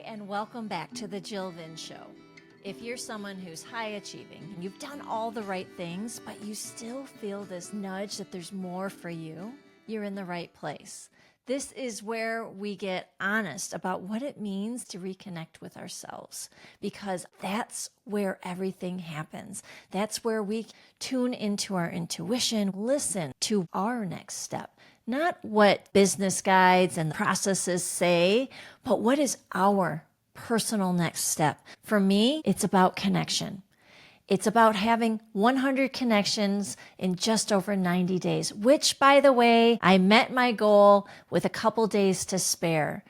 and welcome back to the Jill Vin Show. If you're someone who's high achieving and you've done all the right things, but you still feel this nudge that there's more for you, you're in the right place. This is where we get honest about what it means to reconnect with ourselves, because that's where everything happens. That's where we tune into our intuition, listen to our next step. Not what business guides and processes say, but what is our personal next step. For me, it's about connection. It's about having 100 connections in just over 90 days, which, by the way, I met my goal with a couple days to spare.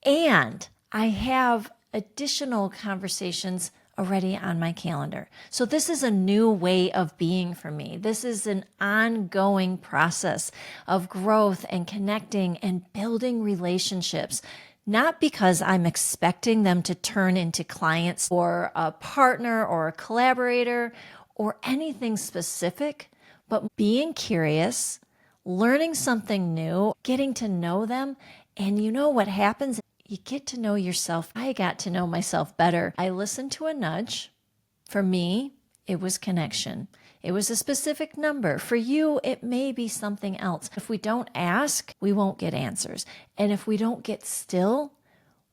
And I have additional conversations already on my calendar. So this is a new way of being for me. This is an ongoing process of growth and connecting and building relationships. Not because I'm expecting them to turn into clients or a partner or a collaborator or anything specific, but being curious, learning something new, getting to know them. And you know what happens? You get to know yourself. I got to know myself better. I listened to a nudge. For me, it was connection. It was a specific number. For you, it may be something else. If we don't ask, we won't get answers. And if we don't get still,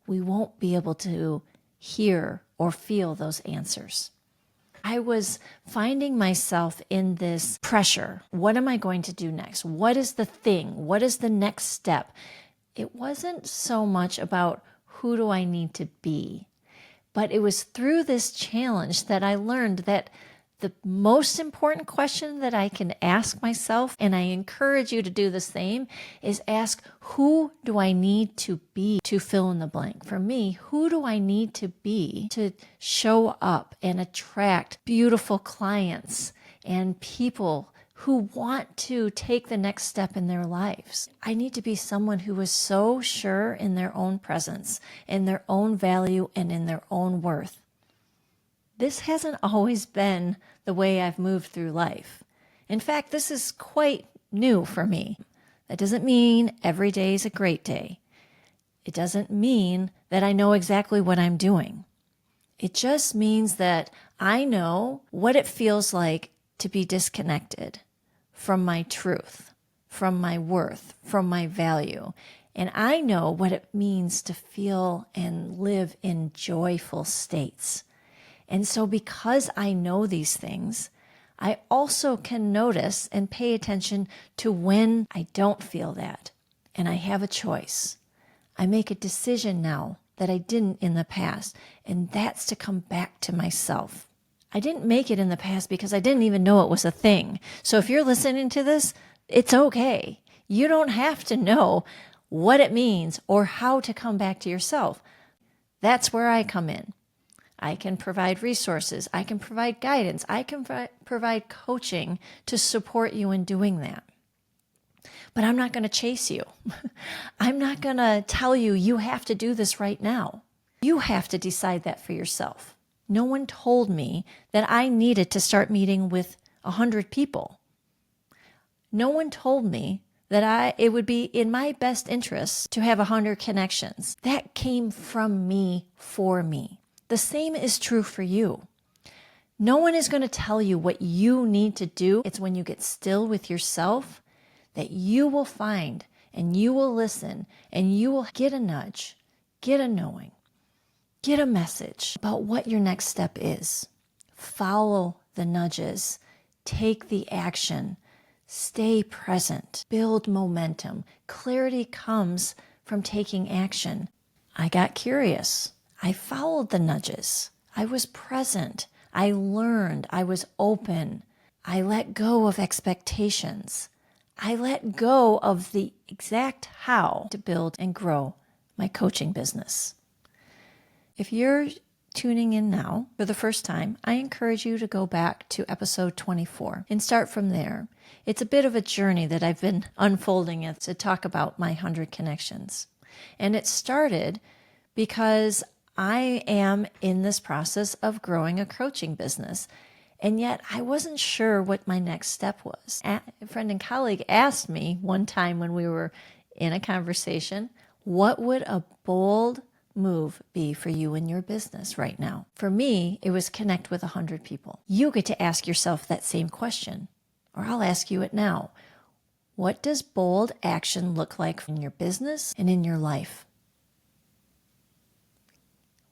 we won't be able to hear or feel those answers. I was finding myself in this pressure. What am I going to do next? What is the thing? What is the next step? It wasn't so much about who do I need to be, but it was through this challenge that I learned that the most important question that I can ask myself, and I encourage you to do the same, is ask, who do I need to be to fill in the blank? For me, who do I need to be to show up and attract beautiful clients and people who want to take the next step in their lives? I need to be someone who is so sure in their own presence, in their own value, and in their own worth. This hasn't always been the way I've moved through life. In fact, this is quite new for me. That doesn't mean every day is a great day. It doesn't mean that I know exactly what I'm doing. It just means that I know what it feels like to be disconnected from my truth, from my worth, from my value. And I know what it means to feel and live in joyful states. And so because I know these things, I also can notice and pay attention to when I don't feel that. And I have a choice. I make a decision now that I didn't in the past, and that's to come back to myself. I didn't make it in the past because I didn't even know it was a thing. So if you're listening to this, it's okay. You don't have to know what it means or how to come back to yourself. That's where I come in. I can provide resources. I can provide guidance. I can provide coaching to support you in doing that. But I'm not going to chase you. I'm not going to tell you, you have to do this right now. You have to decide that for yourself. No one told me that I needed to start meeting with 100 people. No one told me that it would be in my best interest to have 100 connections. That came from me for me. The same is true for you. No one is going to tell you what you need to do. It's when you get still with yourself that you will find and you will listen and you will get a nudge, get a knowing, get a message about what your next step is. Follow the nudges, take the action, stay present, build momentum. Clarity comes from taking action. I got curious. I followed the nudges. I was present. I learned. I was open. I let go of expectations. I let go of the exact how to build and grow my coaching business. If you're tuning in now for the first time, I encourage you to go back to episode 24 and start from there. It's a bit of a journey that I've been unfolding it to talk about my 100 connections. And it started because I am in this process of growing a coaching business, and yet I wasn't sure what my next step was. A friend and colleague asked me one time when we were in a conversation, what would a bold move be for you in your business right now? For me, it was connect with 100 people. You get to ask yourself that same question, or I'll ask you it now. What does bold action look like in your business and in your life?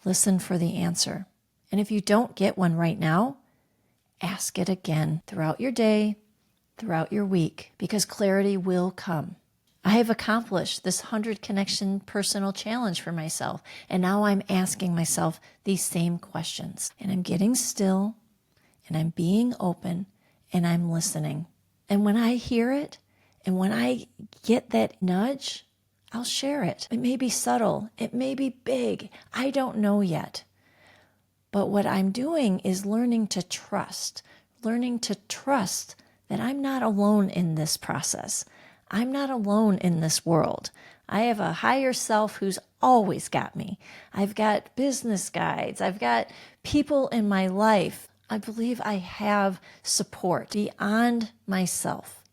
Listen for the answer. And if you don't get one right now, ask it again throughout your day, throughout your week, because clarity will come. I have accomplished this 100 connection personal challenge for myself, and now I'm asking myself these same questions. And I'm getting still, and I'm being open, and I'm listening. And when I hear it, and when I get that nudge, I'll share it. It may be subtle, it may be big, I don't know yet. But what I'm doing is learning to trust that I'm not alone in this process. I'm not alone in this world. I have a higher self who's always got me. I've got business guides. I've got people in my life. I believe I have support beyond myself.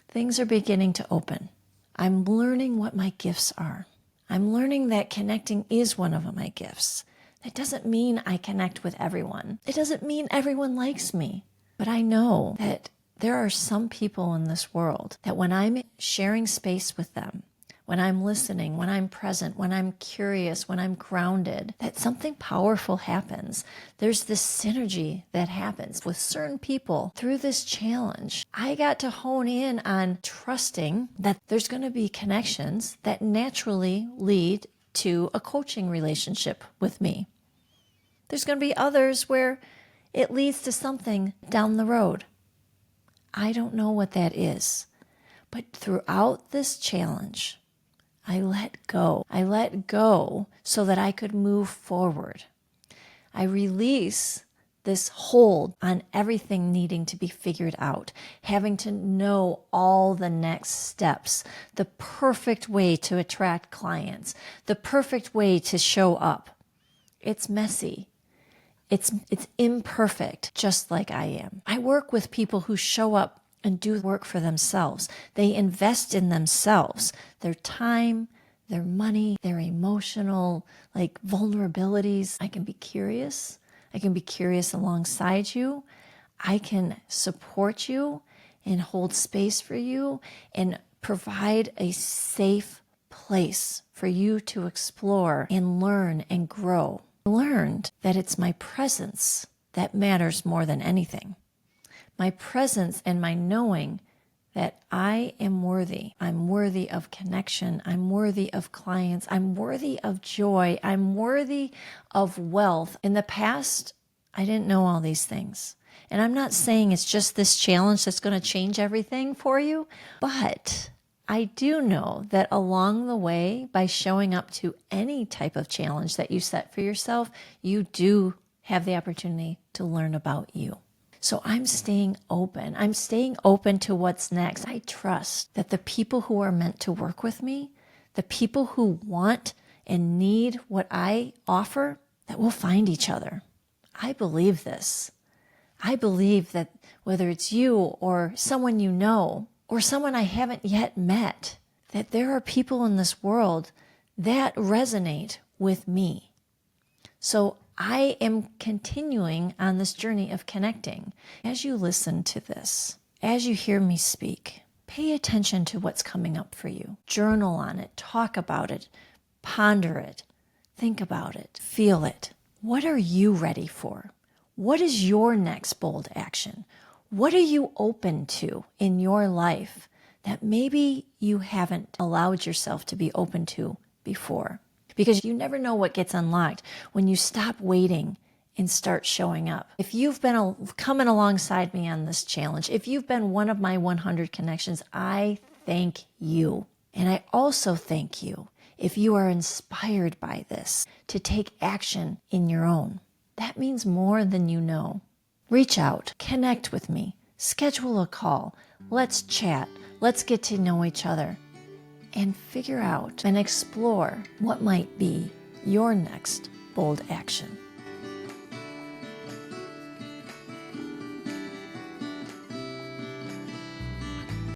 Things are beginning to open. I'm learning what my gifts are. I'm learning that connecting is one of my gifts. That doesn't mean I connect with everyone. It doesn't mean everyone likes me. But I know that there are some people in this world that when I'm sharing space with them, when I'm listening, when I'm present, when I'm curious, when I'm grounded, that something powerful happens. There's this synergy that happens with certain people through this challenge. I got to hone in on trusting that there's going to be connections that naturally lead to a coaching relationship with me. There's going to be others where it leads to something down the road. I don't know what that is. But throughout this challenge, I let go. I let go so that I could move forward. I release this hold on everything needing to be figured out, having to know all the next steps, the perfect way to attract clients, the perfect way to show up. It's messy. It's imperfect, just like I am. I work with people who show up and do work for themselves. They invest in themselves, their time, their money, their emotional vulnerabilities. I can be curious. I can be curious alongside you. I can support you and hold space for you and provide a safe place for you to explore and learn and grow. I learned that it's my presence that matters more than anything. My presence and my knowing that I am worthy. I'm worthy of connection. I'm worthy of clients. I'm worthy of joy. I'm worthy of wealth. In the past, I didn't know all these things. And I'm not saying it's just this challenge that's going to change everything for you, but I do know that along the way, by showing up to any type of challenge that you set for yourself, you do have the opportunity to learn about you. So I'm staying open. I'm staying open to what's next. I trust that the people who are meant to work with me, the people who want and need what I offer, that we'll find each other. I believe this. I believe that whether it's you or someone you know or someone I haven't yet met, that there are people in this world that resonate with me. So I am continuing on this journey of connecting. As you listen to this, as you hear me speak, pay attention to what's coming up for you. Journal on it, talk about it, ponder it, think about it, feel it. What are you ready for? What is your next bold action? What are you open to in your life that maybe you haven't allowed yourself to be open to before? Because you never know what gets unlocked when you stop waiting and start showing up. If you've been coming alongside me on this challenge, if you've been one of my 100 connections, I thank you. And I also thank you if you are inspired by this to take action in your own. That means more than you know. Reach out, connect with me, schedule a call. Let's chat. Let's get to know each other and figure out and explore what might be your next bold action.